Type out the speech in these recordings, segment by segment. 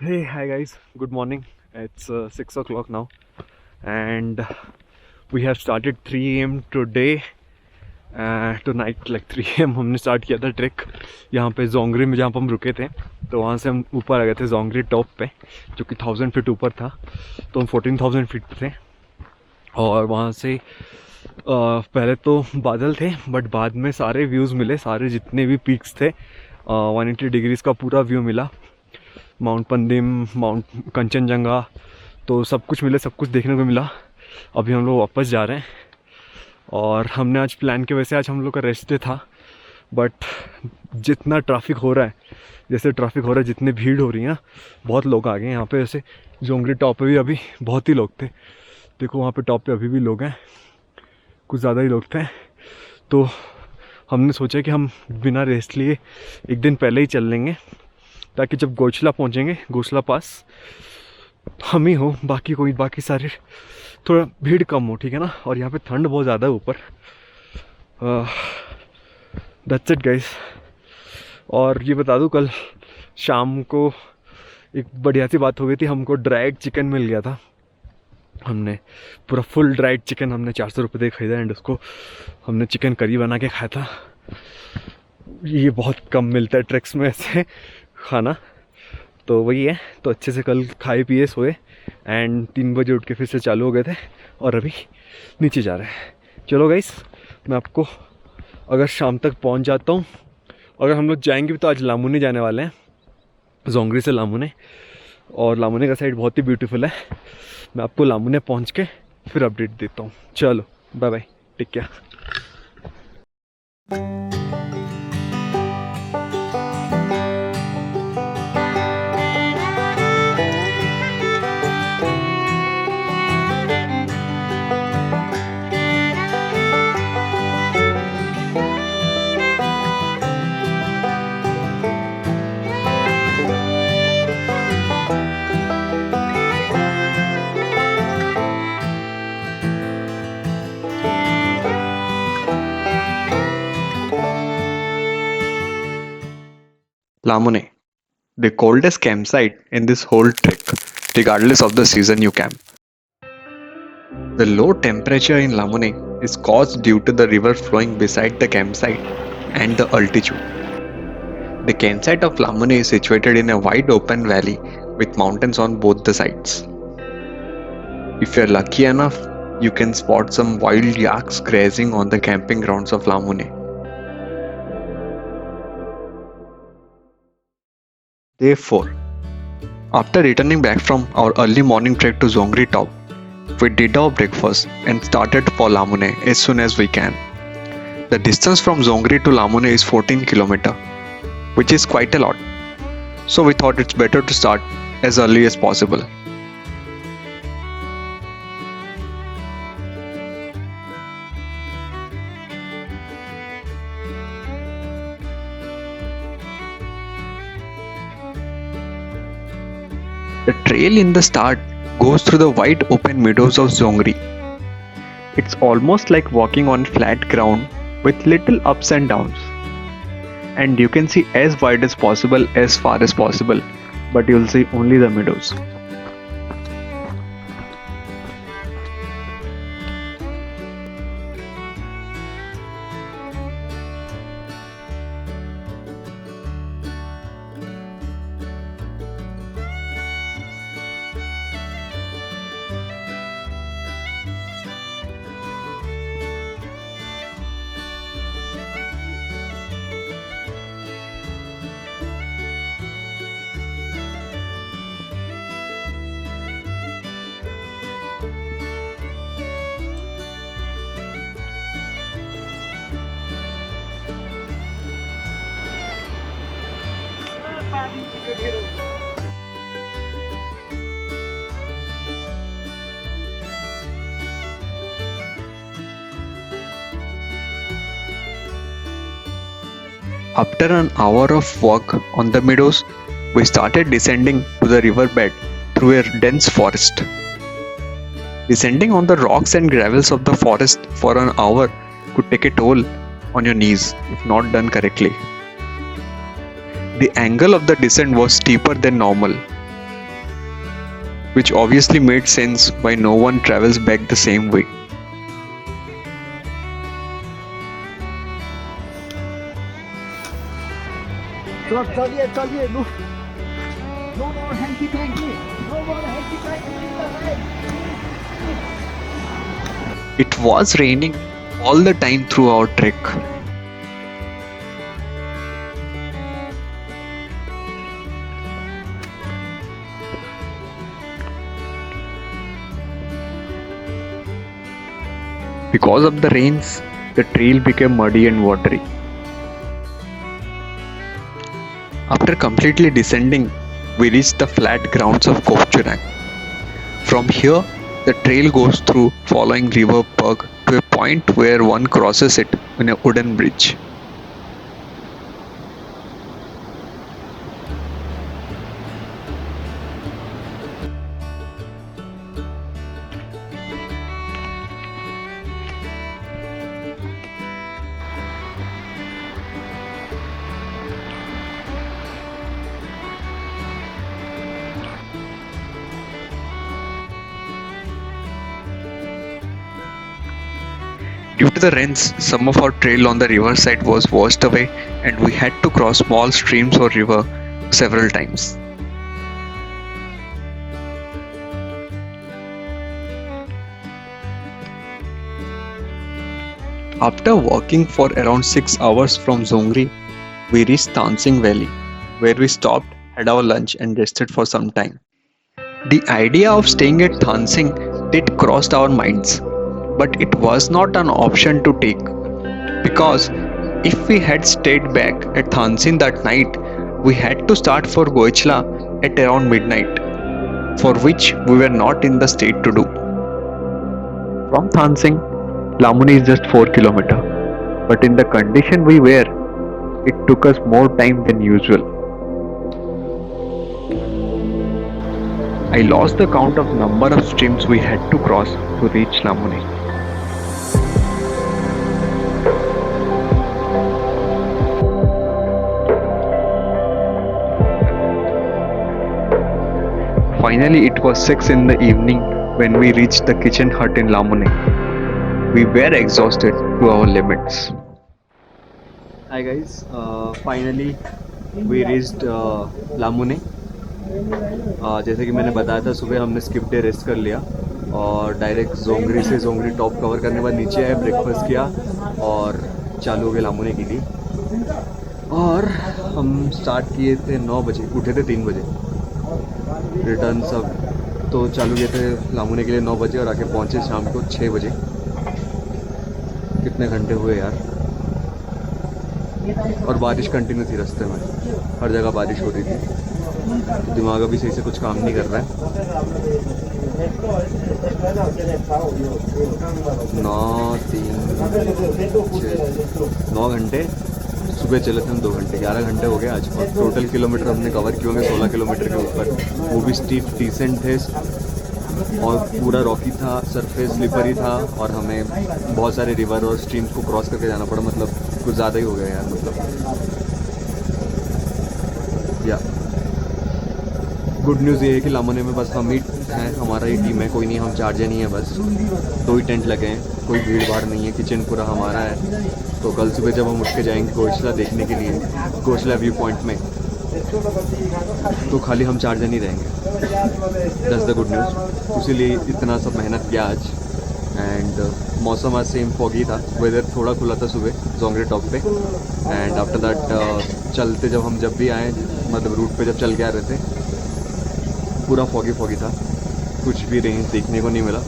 Hey, hi guys, good morning. It's 6 o'clock now, and we have started 3 a.m. today. Tonight, like 3 a.m. हमने start किया था track यहाँ पे जोंगरी में, जहाँ पर हम रुके थे. तो वहाँ से हम ऊपर आ गए थे जोंगरी टॉप पे, जो कि 1000 फीट ऊपर था. तो हम 14,000 फीट थे, और वहाँ से पहले तो बादल थे, बट बाद में सारे व्यूज़ मिले. सारे जितने भी पीक्स थे, 180 डिग्रीज़ का पूरा व्यू मिला. माउंट पंदिम, माउंट कंचनजंगा, तो सब कुछ मिले, सब कुछ देखने को मिला. अभी हम लोग वापस जा रहे हैं, और हमने आज प्लान के वैसे आज हम लोग का रेस्ट डे था, बट जितना ट्रैफिक हो रहा है, जैसे ट्रैफिक हो रहा है, जितनी भीड़ हो रही है ना, बहुत लोग आ गए यहाँ पे. जैसे जोंगरी टॉप पे भी अभी बहुत ही लोग थे. देखो वहाँ पे टॉप पे अभी भी लोग हैं, कुछ ज़्यादा ही लोग थे. तो हमने सोचा कि हम बिना रेस्ट लिए एक दिन पहले ही चल लेंगे, ताकि जब गोचला पहुंचेंगे, गोचला पास, हम ही हो, बाकी सारे थोड़ा भीड़ कम हो, ठीक है ना. और यहाँ पे ठंड बहुत ज़्यादा है ऊपर. That's it guys. और ये बता दूँ, कल शाम को एक बढ़िया सी बात हो गई थी. हमको ड्राइड चिकन मिल गया था. हमने पूरा फुल ड्राइड चिकन हमने 400 रुपये दे खरीदा, एंड उसको हमने चिकन करी बना के खाया था. ये बहुत कम मिलता है ट्रैक्स में ऐसे खाना, तो वही है. तो अच्छे से कल खाए पिए सोए, एंड 3 बजे उठ के फिर से चालू हो गए थे, और अभी नीचे जा रहे हैं. चलो गाइस, मैं आपको अगर शाम तक पहुंच जाता हूं, अगर हम लोग जाएंगे भी तो आज लामुने जाने वाले हैं, जोंगरी से लामुने. और लामुने का साइड बहुत ही ब्यूटीफुल है. मैं आपको लामुने पहुंच के फिर अपडेट देता हूँ. चलो bye bye, take care. Lamune, the coldest campsite in this whole trek, regardless of the season you camp. The low temperature in Lamune is caused due to the river flowing beside the campsite and the altitude. The campsite of Lamune is situated in a wide open valley with mountains on both the sides. If you're lucky enough, you can spot some wild yaks grazing on the camping grounds of Lamune. Day 4. After returning back from our early morning trek to Zongri Top, we did our breakfast and started for Lamune as soon as we can. The distance from Zongri to Lamune is 14 km, which is quite a lot. So we thought it's better to start as early as possible. The trail in the start goes through the wide open meadows of Zongri. It's almost like walking on flat ground with little ups and downs. And you can see as wide as possible, as far as possible, but you'll see only the meadows. After an hour of walk on the meadows, we started descending to the riverbed through a dense forest. Descending on the rocks and gravels of the forest for an hour could take a toll on your knees if not done correctly. The angle of the descent was steeper than normal, which obviously made sense why no one travels back the same way. चलिए चलिए no no more hanky panky no more hanky panky in the ride It was raining all the time through our trek. Because of the rains, the trail became muddy and watery. After completely descending, we reached the flat grounds of Kopchurang. From here, the trail goes through following River Pug to a point where one crosses it on a wooden bridge. Due to the rains, some of our trail on the riverside was washed away and we had to cross small streams or river several times. After walking for around 6 hours from Zongri, we reached Tansing Valley, where we stopped, had our lunch and rested for some time. The idea of staying at Tansing did cross our minds, but it was not an option to take, because if we had stayed back at Thansin that night, we had to start for Goichla at around midnight, for which we were not in the state to do. From Thansing, Lamuni is just 4 km, but in the condition we were, it took us more time than usual. I lost the count of number of streams we had to cross to reach Lamuni. Finally, it was 6 in the evening when we reached the kitchen hut in Lamune. We were exhausted to our limits. Hi guys, finally we reached Lamune. जैसे कि मैंने बताया था, सुबह हमने skip day rest कर लिया और डायरेक्ट जोंगरी से जोंगरी टॉप कवर करने के बाद नीचे आए, ब्रेकफास्ट किया और चालू हो गए लामुने के लिए। और हम स्टार्ट किए थे 9 बजे, उठे थे 3 बजे। रिटर्न सब तो चालू किए थे लामुने के लिए 9 बजे और आके पहुँचे शाम को 6 बजे। कितने घंटे हुए यार। और बारिश कंटिन्यू थी रास्ते में, हर जगह बारिश हो रही थी, दिमाग अभी सही से कुछ काम नहीं कर रहा है। 9 घंटे सुबह चले थे हम, 2 घंटे, 11 घंटे हो गए आज। और टोटल किलोमीटर हमने कवर किए होंगे 16 किलोमीटर के ऊपर। वो भी स्टीप डिसेंट थे और पूरा रॉकी था, सरफेस स्लिपरी था और हमें बहुत सारे रिवर और स्ट्रीम्स को क्रॉस करके जाना पड़ा। मतलब कुछ ज़्यादा ही हो गया यार। मतलब या गुड न्यूज़ ये है कि लामुने में बस हम ही हैं, हमारा ही टीम है, कोई नहीं, हम 4 जन ही हैं बस। 2 ही टेंट लगे हैं, कोई भीड़ भाड़ नहीं है, किचन पूरा हमारा है। तो कल सुबह जब हम उठ के जाएंगे गोशला देखने के लिए, गोशला व्यू पॉइंट में, तो खाली हम 4 जन ही रहेंगे। That's the good news. इसीलिए इतना सब मेहनत किया आज। एंड मौसम आज सेम फॉगी था, वेदर थोड़ा खुला था सुबह जोंगरे टॉप पे। एंड आफ्टर दैट चलते जब भी आए, मतलब रूट पे जब चल के आ रहे थे, पूरा फॉगी था, कुछ भी रेंज देखने को नहीं मिला।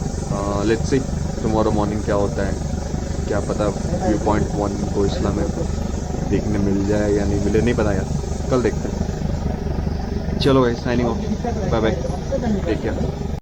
लेट्स सी टुमारो मॉर्निंग क्या होता है, क्या पता व्यू पॉइंट 1 गोशला में देखने मिल जाए या नहीं मिले, नहीं पता यार, कल देखते हैं। चलो guys, signing off, bye bye, take care.